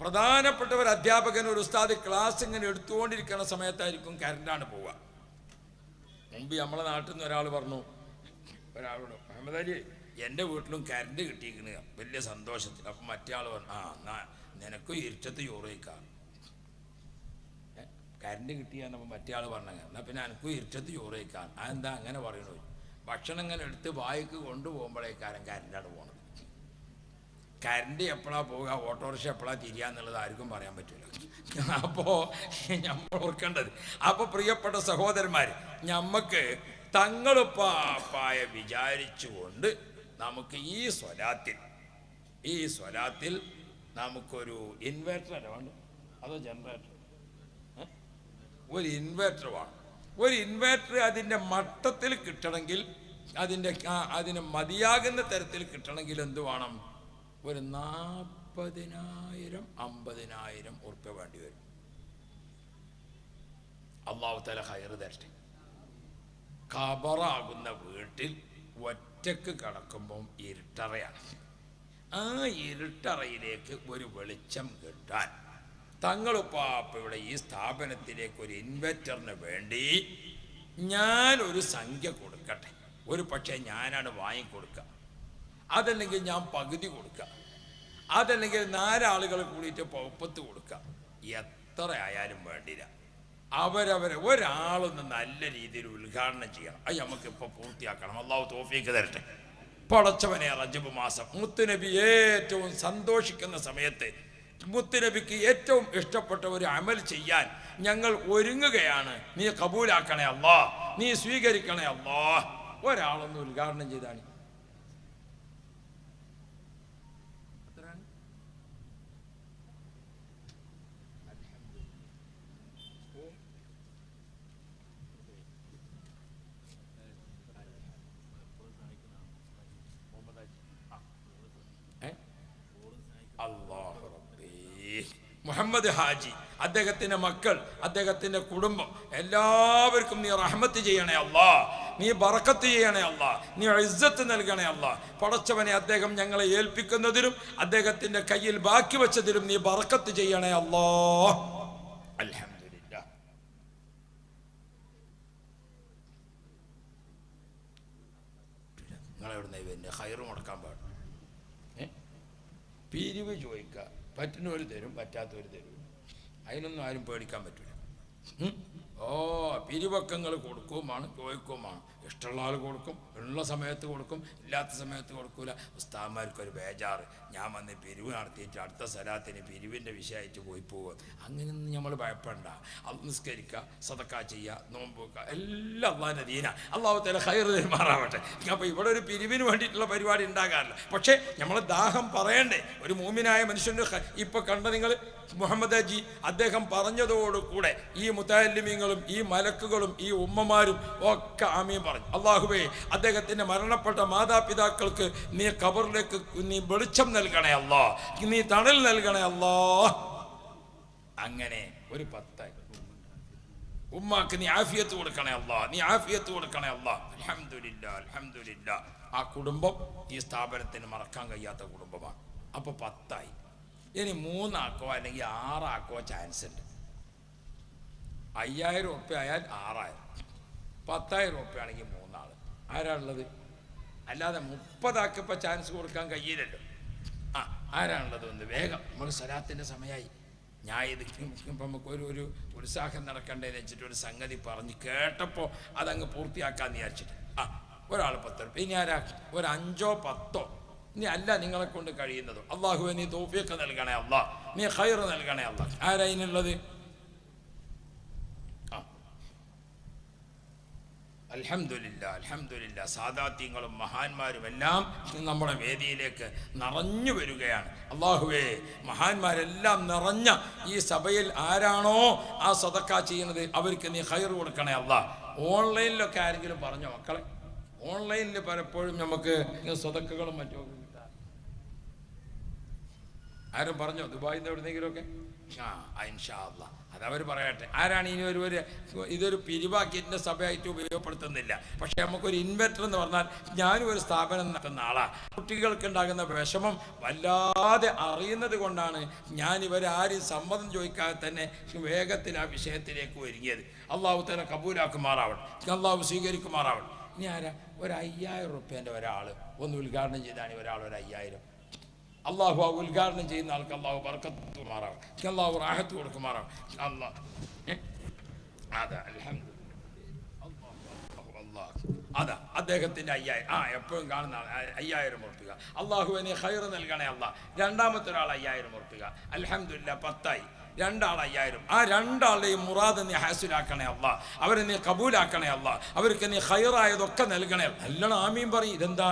പ്രധാനപ്പെട്ട ഒരു അധ്യാപകൻ ഒരു ഉസ്താദ് ക്ലാസ് ഇങ്ങനെ എടുത്തുകൊണ്ടിരിക്കുന്ന സമയത്തായിരിക്കും കറണ്ടാണ് പോവുക. മുമ്പ് നമ്മളെ നാട്ടിൽ നിന്ന് ഒരാൾ പറഞ്ഞു ഒരാളോട്, മുഹമ്മദ് അലി എൻ്റെ വീട്ടിലും കറണ്ട് കിട്ടിയിരിക്കണ് വലിയ സന്തോഷത്തിൽ. അപ്പം മറ്റേ ആൾ പറഞ്ഞു, എന്നാ നിനക്കും ഇരുട്ടത്ത് ചോറ് കഴിക്കാം. കറണ്ട് കിട്ടിയാന്നപ്പോൾ മറ്റേ ആൾ പറഞ്ഞ എന്നാൽ പിന്നെ എനിക്കും ഇരുട്ടത്ത് ചോറ് കഴിക്കാം. അതെന്താ അങ്ങനെ പറയണു? ഭക്ഷണം ഇങ്ങനെ എടുത്ത് വായിക്ക് കൊണ്ടുപോകുമ്പോഴേക്കാരം കറണ്ടാണ് പോകണത്. കറണ്ട് എപ്പോഴാണ് പോവുക, ഓട്ടോറിക്ഷ എപ്പോഴാണ് തിരിയാന്നുള്ളത് ആർക്കും പറയാൻ പറ്റില്ല. അപ്പോൾ നമ്മൾ ഓർക്കേണ്ടത്, അപ്പോൾ പ്രിയപ്പെട്ട സഹോദരന്മാർ, നമുക്ക് തങ്ങളുപ്പാപ്പായ വിചാരിച്ചുകൊണ്ട് നമുക്ക് ഈ സ്വലാത്തിൽ നമുക്കൊരു ഇൻവെർട്ടർ വേണം, അതോ ജനറേറ്റർ? ഒരു ഇൻവെർട്ടർ വേണം. ഒരു ഇൻവെർട്ടർ അതിൻ്റെ മട്ടത്തിൽ കിട്ടണമെങ്കിൽ, അതിന് മതിയാകുന്ന തരത്തിൽ കിട്ടണമെങ്കിൽ എന്ത് വേണം? ഒരു 40,000-50,000 ഉറുപ്പ്യ വേണ്ടി വരും. അല്ലാഹു തആല ഖൈർ തരട്ടെ. ഖബറാകുന്ന വീട്ടിൽ ഒറ്റക്ക് കിടക്കുമ്പം ഇരുട്ടറയാണ്. ആ ഇരുട്ടറയിലേക്ക് ഒരു വെളിച്ചം കിട്ടാൻ തങ്ങളുപ്പാപ്പയുടെ ഈ സ്ഥാപനത്തിലേക്ക് ഒരു ഇൻവെർട്ടറിന് വേണ്ടി ഞാനൊരു സംഖ്യ കൊടുക്കട്ടെ. ഒരു പക്ഷേ ഞാനാണ് വാങ്ങിക്കൊടുക്കുക, അതല്ലെങ്കിൽ ഞാൻ പകുതി കൊടുക്കുക, അതല്ലെങ്കിൽ 4 ആളുകൾ കൂടിയിട്ട് 30 കൊടുക്കുക. എത്ര ആയാലും വേണ്ടില്ല, അവരവരെ ഒരാളൊന്ന് നല്ല രീതിയിൽ ഉദ്ഘാടനം ചെയ്യണം. അത് നമുക്കിപ്പോൾ പൂർത്തിയാക്കണം. അല്ലാഹു തൗഫീഖ് തരട്ടെ. പടച്ചവനെ, റജബ് മാസം മുത്തുനബി ഏറ്റവും സന്തോഷിക്കുന്ന സമയത്ത് മുത്തുനബിക്ക് ഏറ്റവും ഇഷ്ടപ്പെട്ട ഒരു അമൽ ചെയ്യാൻ ഞങ്ങൾ ഒരുങ്ങുകയാണ്. നീ കബൂലാക്കണേ അല്ലാ, നീ സ്വീകരിക്കണേ അല്ലാ. ഒരാളൊന്ന് ഉദ്ഘാടനം ചെയ്താണ്. മുഹമ്മദ് ഹാജി, അദ്ദേഹത്തിൻ്റെ മക്കൾ, അദ്ദേഹത്തിൻ്റെ കുടുംബം, എല്ലാവർക്കും നീ റഹ്മത്ത് ചെയ്യണേ അല്ലാ, നീ ബറക്കത്ത് ചെയ്യണേ അല്ലാ, നീ ഇസ്സത്ത് നൽകണേ അല്ലാ. പടച്ചവനെ, അദ്ദേഹം ഞങ്ങളെ ഏൽപ്പിക്കുന്നതിലും അദ്ദേഹത്തിൻ്റെ കയ്യിൽ ബാക്കി വെച്ചതിലും നീ ബറക്കത്ത് ചെയ്യണേ അല്ലാ. അൽഹംദുലില്ലാ. നിങ്ങളെവിടുന്ന ഇവൻ്റെ ഖൈറ് മുടക്കാൻ പാടും. പിരിവ് ചോദിക്കുക, പറ്റുന്നവർ തരും, പറ്റാത്തവർ തരും. അതിനൊന്നും ആരും പേടിക്കാൻ പറ്റില്ല. പിരിവക്കങ്ങൾ കൊടുക്കുകയുമാണ്, ചോദിക്കുകയുമാണ്. ഇഷ്ടമുള്ള ആൾ കൊടുക്കും, ഉള്ള സമയത്ത് കൊടുക്കും, ഇല്ലാത്ത സമയത്ത് കൊടുക്കൂല. ഉസ്താദ്മാർക്കൊരു ബേജാറ്, ഞാൻ വന്ന് പിരിവ് നടത്തിയിട്ട് അടുത്ത സ്ഥലത്തിന് പിരിവിൻ്റെ വിഷയമായിട്ട് പോയി പോകുക. അങ്ങനെയൊന്നും നമ്മൾ ഭയപ്പെടണ്ട. നിസ്കരിക്കുക, സദക്ക ചെയ്യുക, നോമ്പ് വെക്കുക, എല്ലാം അള്ളാഹിൻ്റെ ദീന. അല്ലാഹു തആല ഖൈർ തരുമാറാവട്ടെ. അപ്പോൾ ഇവിടെ ഒരു പിരിവിന് വേണ്ടിയിട്ടുള്ള പരിപാടി ഉണ്ടാകാറില്ല. പക്ഷേ നമ്മൾ ദാഹം പറയണ്ടേ? ഒരു മൂമിനായ മനുഷ്യൻ്റെ ഇപ്പം കണ്ട നിങ്ങൾ മുഹമ്മദ് ഹാജി, അദ്ദേഹം പറഞ്ഞതോടുകൂടെ ഈ മുതഅല്ലിമീങ്ങളും ഈ മലക്കുകളും ഈ ഉമ്മമാരും ഒക്കെ ആമീൻ പറഞ്ഞു. അല്ലാഹുവേ, അദ്ദേഹത്തിൻ്റെ മരണപ്പെട്ട മാതാപിതാക്കൾക്ക് നീ ഖബറിലേക്ക് നീ വെളിച്ചം നൽകണേ അല്ലാ, നീ തണൽ നൽകണേ അല്ലാ. അങ്ങനെ ഒരു 10 ഉമ്മാക്ക് നീ ആഫിയത്ത് കൊടുക്കണേ അല്ലാ, നീ ആഫിയത്ത് കൊടുക്കണേ അല്ലാ. അൽഹംദുലില്ലാ, അൽഹംദുലില്ലാ. ആ കുടുംബം ഈ സ്ഥാപനത്തിന് മറക്കാൻ കഴിയാത്ത കുടുംബമാണ്. അപ്പോൾ 10. ഇനി 3 ആക്കോ അല്ലെങ്കിൽ 6 ആക്കോ ചാൻസ് ഉണ്ട്. 5,000 ഉറുപ്പ്യ ആയാൽ 6,000, 10,000 ഉറുപ്പ്യ ആണെങ്കിൽ 3 ആൾ. ആരാണുള്ളത്? അല്ലാതെ 30 ആക്കിയപ്പോൾ ചാൻസ് കൊടുക്കാൻ കഴിയില്ലല്ലോ. ആരാണുള്ളത്? ഒന്ന് വേഗം, നമ്മൾ സ്വലാത്തിൻ്റെ സമയമായി. ഞാൻ ഇത് ഇപ്പം നമുക്ക് ഒരു ഉത്സാഹം നടക്കണ്ടേന്ന് വെച്ചിട്ട് ഒരു സംഗതി പറഞ്ഞ് കേട്ടപ്പോൾ അതങ്ങ് പൂർത്തിയാക്കാന്ന് വിചാരിച്ചിട്ട് ഒരാൾ 10 ഉറുപ്പ്യ. ഇനി ആരാ? ഒരു 5ഓ 10ഓ, ഇനി അല്ല നിങ്ങളെ കൊണ്ട് കഴിയുന്നതോ. അല്ലാഹുവേ, നീ തൗഫീഖ് നൽകണേ അല്ലാ, നീ ഖൈർ നൽകണേ അല്ലാ. ആരാ ഇതിനുള്ളത്? അൽഹംദുലില്ലാ, അൽഹംദുലില്ലാ. സാദാത്യങ്ങളും മഹാന്മാരും എല്ലാം നമ്മുടെ വേദിയിലേക്ക് നിറഞ്ഞു വരികയാണ്. അല്ലാഹുവേ, മഹാന്മാരെല്ലാം നിറഞ്ഞ ഈ സഭയിൽ ആരാണോ ആ സദക്ക ചെയ്യുന്നത് അവർക്ക് നീ ഖൈർ കൊടുക്കണേ അല്ലാ. ഓൺലൈനിലൊക്കെ ആരെങ്കിലും പറഞ്ഞോ മക്കളെ? ഓൺലൈനിൽ പലപ്പോഴും നമുക്ക് സദക്കകളും മറ്റുമൊക്കെ കിട്ടാം. ആരും പറഞ്ഞോ ദുബായിൽ നിന്ന് എവിടെന്നെങ്കിലുമൊക്കെ? ഇൻഷാ അല്ലാ അതവർ പറയട്ടെ. ആരാണ് ഇനി ഇതൊരു പിരിവാക്കിയതിൻ്റെ സഭയായിട്ട് ഉപയോഗപ്പെടുത്തുന്നില്ല. പക്ഷേ നമുക്കൊരു ഇൻവെർട്ടർ എന്ന് പറഞ്ഞാൽ ഞാനും ഒരു സ്ഥാപനം നടത്തുന്ന ആളാണ്. കുട്ടികൾക്ക് ഉണ്ടാകുന്ന വിഷമം വല്ലാതെ അറിയുന്നത് കൊണ്ടാണ് ഞാൻ ഇവരാരും സമ്മതം ചോദിക്കാതെ തന്നെ വേഗത്തിൽ ആ വിഷയത്തിലേക്ക് ഒരുങ്ങിയത്. അള്ളാഹു തആല കബൂലാക്കുമാറാവട്ടെ, അള്ളാഹു സ്വീകരിക്കുമാറാവട്ടെ. ഇനി ആരാ ഒരു 5000 റുപ്യേൻ്റെ ഒരാൾ ഒന്ന് ഉദ്ഘാടനം ചെയ്താണ് ഒരാൾ ഒരു 5000. അള്ളാഹു ആ ഉദ്ഘാടനം ചെയ്യുന്ന ആൾക്ക് അള്ളാഹു ബർക്കത്ത് മാറാവും, അള്ളാഹു റാഹത്ത് കൊടുക്കുമാറാവും. അള്ളാഹ് അതാ അതാ അദ്ദേഹത്തിൻ്റെ 5000 എപ്പോഴും കാണുന്ന 5000 ഉറപ്പിക. അള്ളാഹുവിനെ ഖൈർ നൽകണേ അള്ളാഹ്. രണ്ടാമത്തെ ഒരാൾ 5000 ഉറപ്പിക. അൽഹംദുലില്ലാ 10ആയി. രണ്ടാൾ 5000. ആ രണ്ടാളുടെയും മുറാദ് നീ ഹാസിലാക്കണേ അള്ളാഹ്. അവരെ നീ കബൂലാക്കണേ അള്ളാഹ്. അവർക്ക് നീ ഖൈറായതൊക്കെ നൽകണേ. നല്ലോണം ആമീൻ പറയും. ഇതെന്താ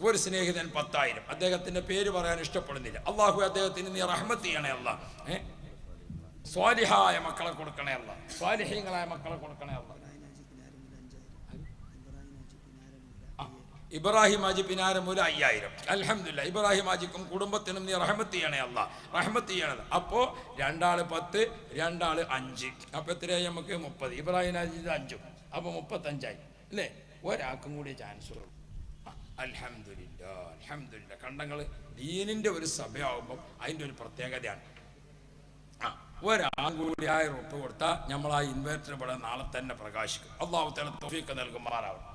ഒരു സ്നേഹിതൻ 10,000. അദ്ദേഹത്തിന്റെ പേര് പറയാൻ ഇഷ്ടപ്പെടുന്നില്ല. അള്ളാഹു അദ്ദേഹത്തിന് നീ റഹ്മത്ത് ചെയ്യണേ അല്ലാഹ്. സ്വാലിഹായ മക്കളെ കൊടുക്കണേ അല്ലാഹ്, സ്വാലിഹീങ്ങളായ മക്കളെ കൊടുക്കണേ അല്ലാഹ്. ഇബ്രാഹിം ഹാജി പിനാരമൂല 5000. അൽഹംദുലില്ലാ ഇബ്രാഹിം ഹാജിക്കും കുടുംബത്തിനും നീ റഹ്മത്ത് ചെയ്യണേ അല്ലാഹ്, റഹ്മത്ത് ചെയ്യണത്. അപ്പോൾ രണ്ടാൾ 10, രണ്ടാൾ 5. അപ്പോൾ എത്രയായി നമുക്ക്? 30. ഇബ്രാഹിം ഹാജി 5, അപ്പോൾ 35ആയി അല്ലേ? ഒരാൾക്കും കൂടി ചാൻസ് ഉള്ളൂ. അൽഹംദുലില്ലാ അൽഹംദുലില്ലാ. കണ്ടങ്ങൾ ദീനിൻ്റെ ഒരു സഭയാകുമ്പം അതിൻ്റെ ഒരു പ്രത്യേകതയാണ്. ഒരാൾ കൂടി 1000 ഉറുപ്പ് കൊടുത്താൽ നമ്മൾ ആ ഇൻവെർട്ടർ ഇവിടെ നാളെ തന്നെ പ്രകാശിക്കും. അള്ളാഹു തആല തൗഫീഖ് നൽകുമാറാവട്ടെ.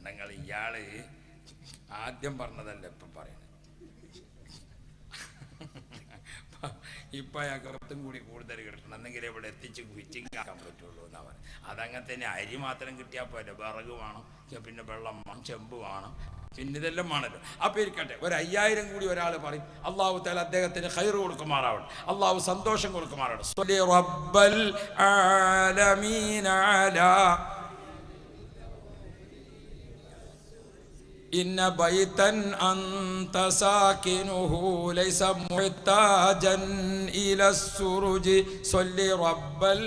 ഞങ്ങൾ ഇയാള് ആദ്യം പറഞ്ഞതല്ല ഇപ്പം പറയണത്. ഇപ്പം അയാൾക്കും കൂടി കൂടുതൽ കിട്ടണം, എന്നെങ്കിലും ഇവിടെ എത്തിച്ച് ഫിറ്റിംഗ് ആക്കാൻ പറ്റുള്ളൂ എന്നാ പറയുന്നത്. അതങ്ങനെ തന്നെ. അരി മാത്രം കിട്ടിയാൽ പോലെ വിറക് വേണം, പിന്നെ വെള്ളം വേണം, ചെമ്പ് വേണം, പിന്നെ ഇതെല്ലാം വേണമല്ലോ. അപ്പം ഇരിക്കട്ടെ, ഒരു 5000 കൂടി ഒരാൾ പറയും. അള്ളാഹു തആല അദ്ദേഹത്തിന് ഖൈർ കൊടുക്കുമാറാവട്ടെ, അള്ളാഹു സന്തോഷം കൊടുക്കുമാറാവട്ടെ. സ്വല്ലി റബ്ബൽ ആലമീന അലാ ഇന്ന ബൈതൻ അൻത സാകിനുഹു ലൈസ മുഹ്താജൻ ഇല സുറുജി സ്വല്ലി റബ്ബൽ.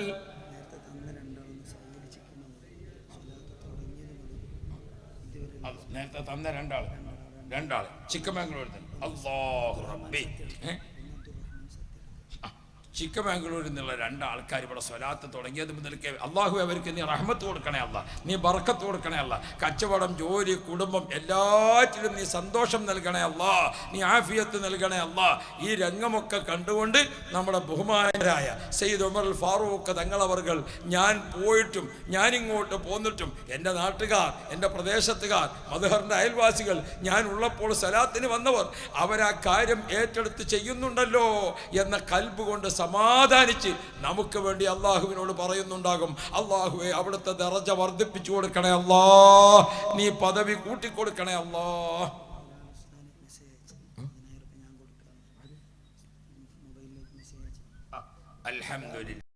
നേരത്തെ തന്ന രണ്ടാൾ ചിക്കമംഗളൂരിൽ നിന്ന്. അല്ലാഹു റബ്ബി. ചിക്കമംഗളൂരിൽ നിന്നുള്ള 2 ആൾക്കാർ ഇവിടെ സ്വലാത്ത് തുടങ്ങിയത് മുതൽക്കേ അള്ളാഹു അവർക്ക് നീ റഹ്മത്ത് കൊടുക്കണേ അല്ലാ, നീ ബർക്കത്ത് കൊടുക്കണേ അല്ലാ. കച്ചവടം, ജോലി, കുടുംബം എല്ലാറ്റിലും നീ സന്തോഷം നൽകണേ അല്ലാ, നീ ആഫിയത്ത് നൽകണേ അല്ലാ. ഈ രംഗമൊക്കെ കണ്ടുകൊണ്ട് നമ്മുടെ ബഹുമാനരായ സയ്യിദ് ഉമർ അൽ ഫാറൂഖ് തങ്ങളവർകൾ ഞാൻ പോയിട്ടും ഞാനിങ്ങോട്ട് പോന്നിട്ടും എൻ്റെ നാട്ടുകാർ, എൻ്റെ പ്രദേശത്തുകാർ, മദ്ഹറിൻ്റെ അയൽവാസികൾ, ഞാൻ ഉള്ളപ്പോൾ സ്വലാത്തിന് വന്നവർ അവരാ കാര്യം ഏറ്റെടുത്ത് ചെയ്യുന്നുണ്ടല്ലോ എന്ന കൽബ് കൊണ്ട് സമാധാനിച്ച് നമുക്ക് വേണ്ടി അള്ളാഹുവിനോട് പറയുന്നുണ്ടാകും. അള്ളാഹുവെ അവിടുത്തെ ദറജ വർദ്ധിപ്പിച്ചു കൊടുക്കണേ അല്ലാ, നീ പദവി കൂട്ടിക്കൊടുക്കണേ അല്ലാ. അൽഹംദുലില്ലാ.